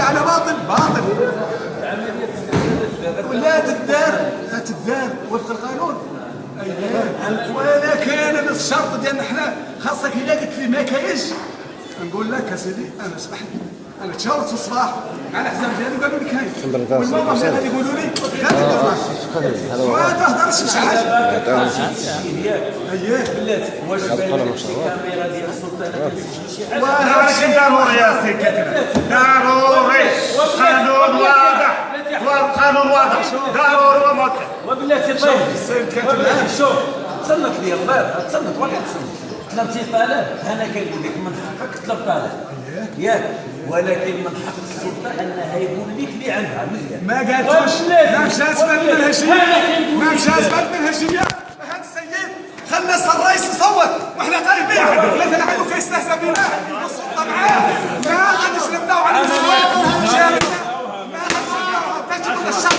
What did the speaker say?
على باطل باطل. ولا تدار وفق القانون. ولكن انا الشرط ديالنا حنا خاصك الا قلت لي ما كاينش نقول لك اسيدي انا اسمح لي انا تشاورت في الصباح مع الاحزاب ديالي وقالوا لي كاين والموقف اللي غادي يقولوا لي ما تهضرش في شي حاجه. اييه بلاتي واش باين لك شي كاميرا ديال السلطه كتسجل شي حاجه؟ وهذا ضروري يا سي كاتب ضروري القانون واضح والقانون واضح ضروري ومؤكد. وبلاتي طيب وبلاتي شوف تصنت لي الله تصنت ولا تصنت طلبتي طلب انا كنقول لك من حقك تطلب طلب ياك ولكن من حق السلطه انها يقول لك اللي عندها مزيان. ما قالتوش ما مشات بان الهشيه ما مشات بان الهشيه. هذا السيد خلى الرئيس يصوت وحنا طالبين مثلا عنده كيستهزأ بنا والسلطه معاه ما غاديش نبداو على الصوت ما غاديش نبداو تجيبوا الشر